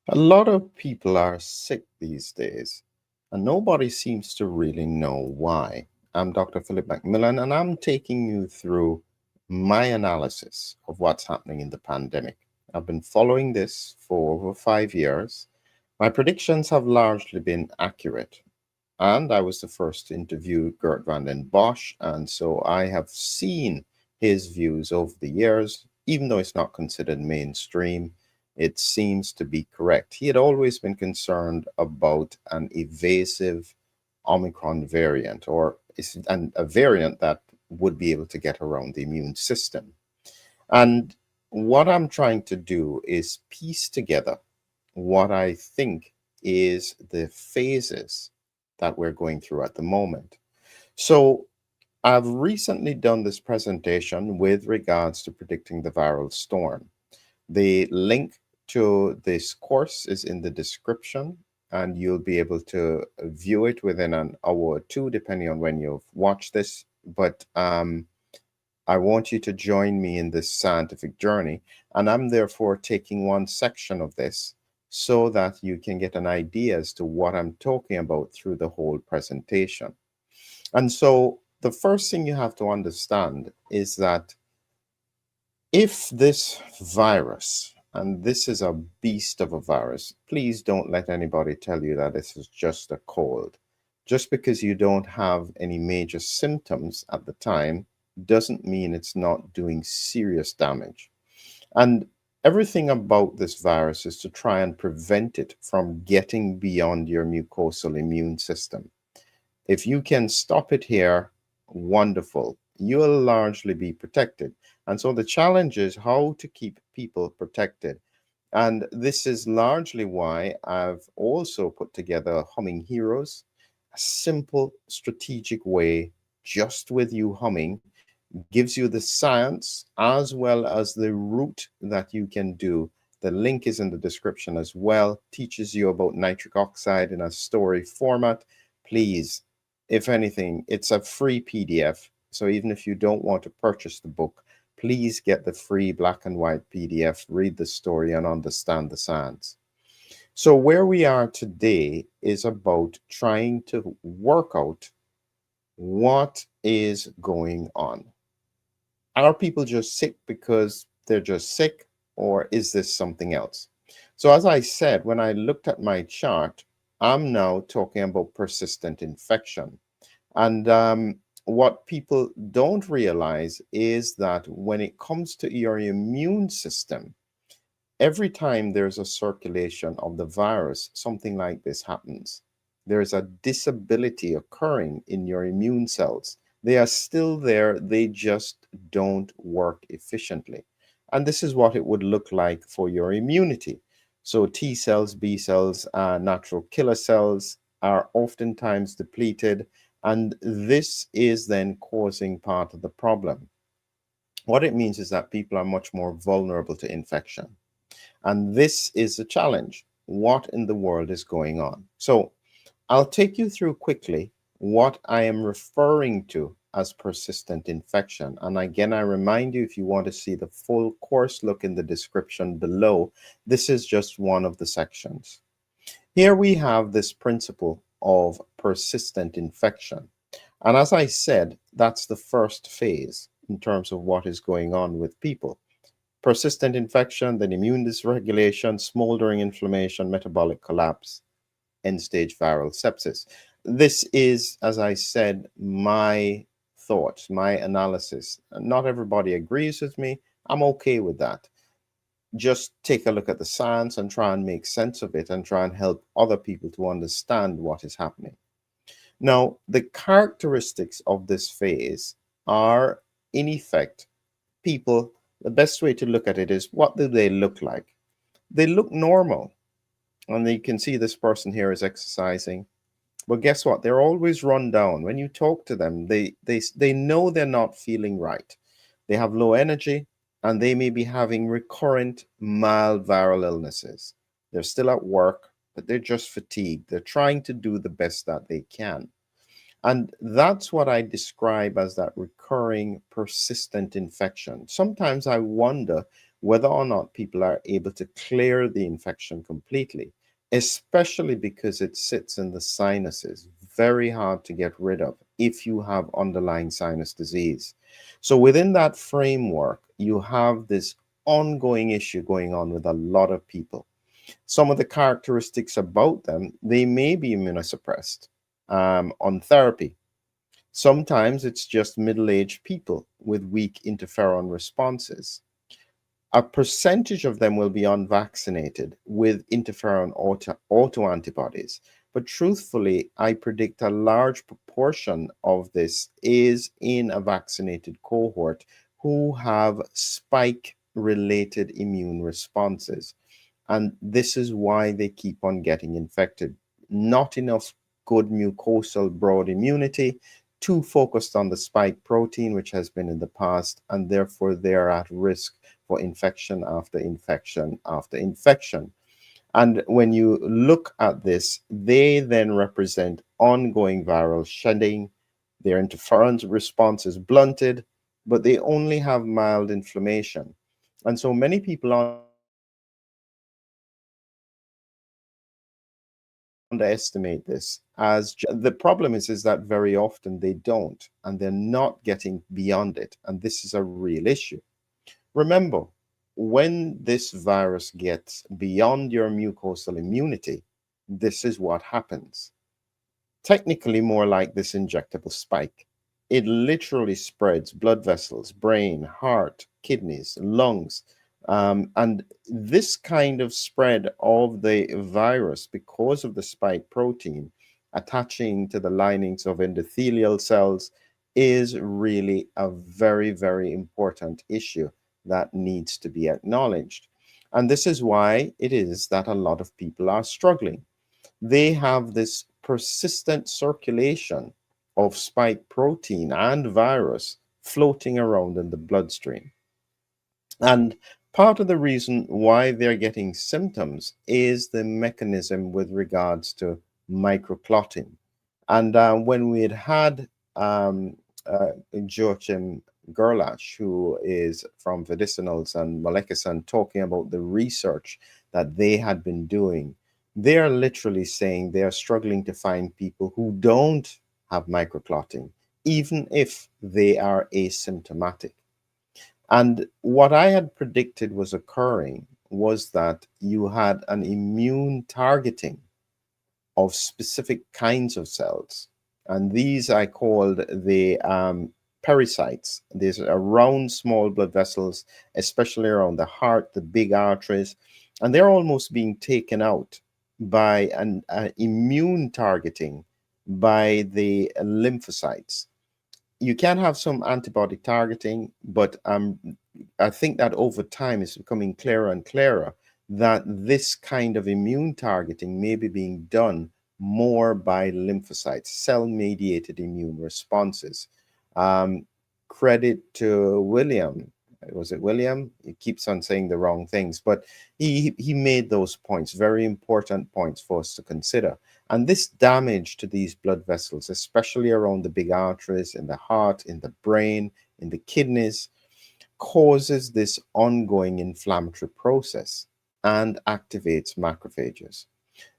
A lot of people are sick these days, and nobody seems to really know why. I'm Dr. Philip McMillan, and I'm taking you through my analysis of what's happening in the pandemic. I've been following this for over 5 years. My predictions have largely been accurate, and I was the first to interview Gert van den Bosch, and so I have seen his views over the years, even though it's not considered mainstream. It seems to be correct. He had always been concerned about an evasive Omicron variant, or a variant that would be able to get around the immune system. And what I'm trying to do is piece together what I think is the phases that we're going through at the moment. So I've recently done this presentation with regards to predicting the viral storm. The link to this course is in the description, and you'll be able to view it within an hour or two, depending on when you've watched this. But I want you to join me in this scientific journey, and I'm therefore taking one section of this so that you can get an idea as to what I'm talking about through the whole presentation. And so the first thing you have to understand is that if this virus, and this is a beast of a virus, please don't let anybody tell you that this is just a cold. Just because you don't have any major symptoms at the time doesn't mean it's not doing serious damage. And everything about this virus is to try and prevent it from getting beyond your mucosal immune system. If you can stop it here, wonderful. You'll largely be protected. And so the challenge is how to keep people protected. And this is largely why I've also put together Humming Heroes, a simple, strategic way, just with you humming, gives you the science as well as the route that you can do. The link is in the description as well, teaches you about nitric oxide in a story format. Please, if anything, it's a free PDF. So even if you don't want to purchase the book, please get the free black and white PDF, read the story, and understand the science. So, where we are today is about trying to work out what is going on. Are people just sick because they're just sick, or is this something else? So, as I said, when I looked at my chart, I'm now talking about persistent infection. And what people don't realize is that when it comes to your immune system, every time there's a circulation of the virus, something like this happens. There's a disability occurring in your immune cells. They are still there, they just don't work efficiently. And this is what it would look like for your immunity. So, T cells, B cells, natural killer cells are oftentimes depleted, and this is then causing part of the problem. What it means is that people are much more vulnerable to infection. And this is a challenge. What in the world is going on? So I'll take you through quickly what I am referring to as persistent infection. And again, I remind you, if you want to see the full course, look in the description below. This is just one of the sections. Here we have this principle of persistent infection. And as I said, that's the first phase in terms of what is going on with people. Persistent infection, then immune dysregulation, smoldering inflammation, metabolic collapse, end stage viral sepsis. This is, as I said, my thoughts, my analysis. Not everybody agrees with me. I'm okay with that. Just take a look at the science and try and make sense of it and try and help other people to understand what is happening. Now, the characteristics of this phase are, in effect, people, the best way to look at it is what do they look like? They look normal. And you can see this person here is exercising. But guess what? They're always run down. When you talk to them, they know they're not feeling right. They have low energy and they may be having recurrent mild viral illnesses. They're still at work, but they're just fatigued. They're trying to do the best that they can. And that's what I describe as that recurring, persistent infection. Sometimes I wonder whether or not people are able to clear the infection completely, especially because it sits in the sinuses, very hard to get rid of if you have underlying sinus disease. So within that framework, you have this ongoing issue going on with a lot of people. Some of the characteristics about them, they may be immunosuppressed on therapy. Sometimes it's just middle-aged people with weak interferon responses. A percentage of them will be unvaccinated with interferon autoantibodies. But truthfully, I predict a large proportion of this is in a vaccinated cohort who have spike related immune responses. And this is why they keep on getting infected. Not enough good mucosal broad immunity, too focused on the spike protein, which has been in the past, and therefore they're at risk for infection after infection after infection. And when you look at this, they then represent ongoing viral shedding. Their interference response is blunted, but they only have mild inflammation. And so many people underestimate this as the problem is that very often they don't, and they're not getting beyond it. And this is a real issue. Remember, when this virus gets beyond your mucosal immunity, this is what happens. Technically, more like this injectable spike. It literally spreads blood vessels, brain, heart, kidneys, lungs. And this kind of spread of the virus, because of the spike protein attaching to the linings of endothelial cells, is really a very, very important issue that needs to be acknowledged. And this is why it is that a lot of people are struggling. They have this persistent circulation of spike protein and virus floating around in the bloodstream. And part of the reason why they're getting symptoms is the mechanism with regards to microclotting. And when we had Joachim Gerlach, who is from Medicinals and Molecusan, talking about the research that they had been doing, they are literally saying they are struggling to find people who don't have microclotting, even if they are asymptomatic. And what I had predicted was occurring was that you had an immune targeting of specific kinds of cells. And these I called the pericytes. These are round, small blood vessels, especially around the heart, the big arteries, and they're almost being taken out by an immune targeting by the lymphocytes. You can have some antibody targeting, but I think that over time it's becoming clearer and clearer that this kind of immune targeting may be being done more by lymphocytes, cell-mediated immune responses. Um, Credit to William. Was it William? He keeps on saying the wrong things, but he made those points, very important points for us to consider. And this damage to these blood vessels, especially around the big arteries, in the heart, in the brain, in the kidneys, causes this ongoing inflammatory process and activates macrophages.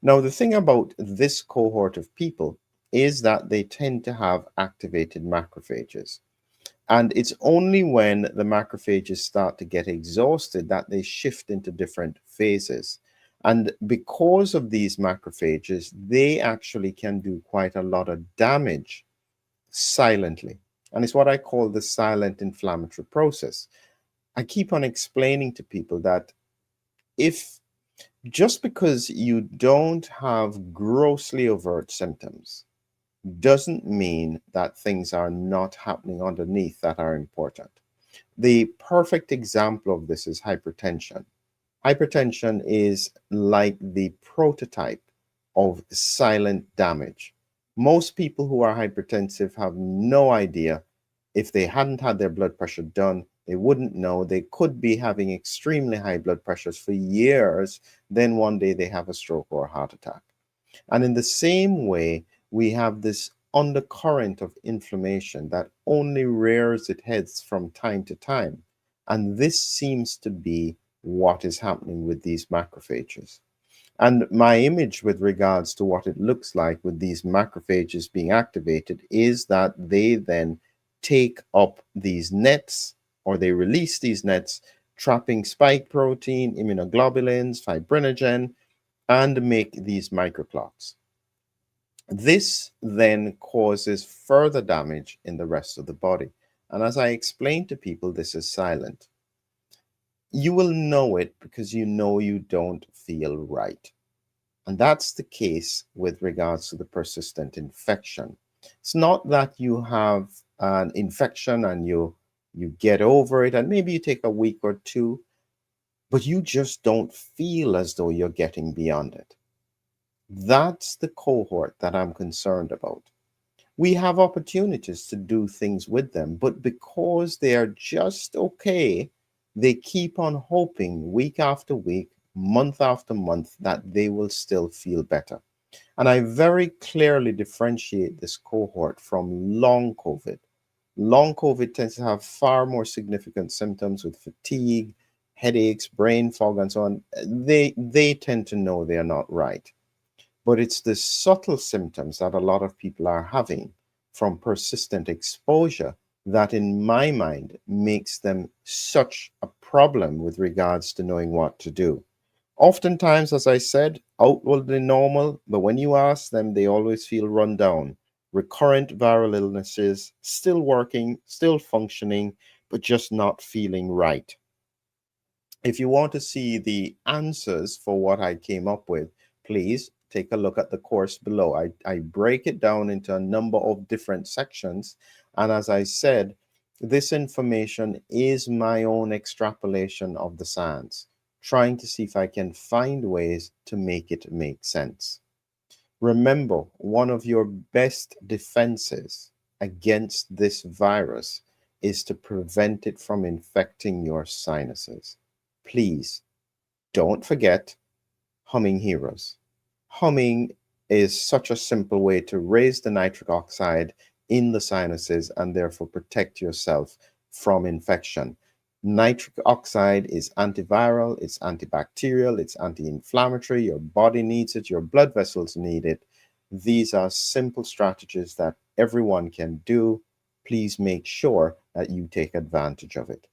Now, the thing about this cohort of people is that they tend to have activated macrophages. And it's only when the macrophages start to get exhausted that they shift into different phases. And because of these macrophages, they actually can do quite a lot of damage silently. And it's what I call the silent inflammatory process. I keep on explaining to people that if just because you don't have grossly overt symptoms doesn't mean that things are not happening underneath that are important. The perfect example of this is hypertension. Hypertension is like the prototype of silent damage. Most people who are hypertensive have no idea. If they hadn't had their blood pressure done, they wouldn't know. They could be having extremely high blood pressures for years, then one day they have a stroke or a heart attack. And in the same way, we have this undercurrent of inflammation that only rears its heads from time to time. And this seems to be what is happening with these macrophages. And my image with regards to what it looks like with these macrophages being activated is that they then take up these nets, or they release these nets, trapping spike protein, immunoglobulins, fibrinogen, and make these microclots. This then causes further damage in the rest of the body. And as I explain to people, this is silent. You will know it because you know you don't feel right. And that's the case with regards to the persistent infection. It's not that you have an infection and you get over it and maybe you take a week or two, but you just don't feel as though you're getting beyond it. That's the cohort that I'm concerned about. We have opportunities to do things with them, but because they are just okay, they keep on hoping week after week, month after month, that they will still feel better. And I very clearly differentiate this cohort from long COVID. Long COVID tends to have far more significant symptoms with fatigue, headaches, brain fog, and so on. They tend to know they are not right. But it's the subtle symptoms that a lot of people are having from persistent exposure that, in my mind, makes them such a problem with regards to knowing what to do. Oftentimes, as I said, outwardly normal, but when you ask them, they always feel run down. Recurrent viral illnesses, still working, still functioning, but just not feeling right. If you want to see the answers for what I came up with, please take a look at the course below. I break it down into a number of different sections. And as I said, this information is my own extrapolation of the science, trying to see if I can find ways to make it make sense. Remember, one of your best defenses against this virus is to prevent it from infecting your sinuses. Please don't forget humming heroes. Humming is such a simple way to raise the nitric oxide in the sinuses and therefore protect yourself from infection. Nitric oxide is antiviral, it's antibacterial, it's anti-inflammatory. Your body needs it, your blood vessels need it. These are simple strategies that everyone can do. Please make sure that you take advantage of it.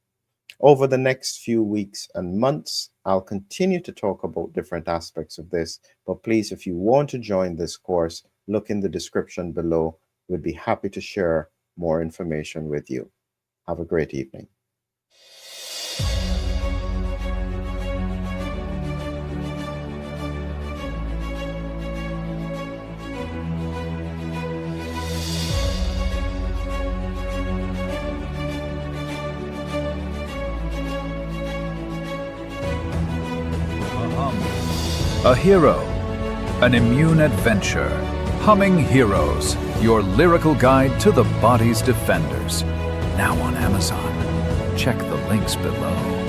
Over the next few weeks and months, I'll continue to talk about different aspects of this, but please, if you want to join this course, look in the description below. We'd be happy to share more information with you. Have a great evening. A hero, an immune adventure. Humming Heroes, your lyrical guide to the body's defenders. Now on Amazon. Check the links below.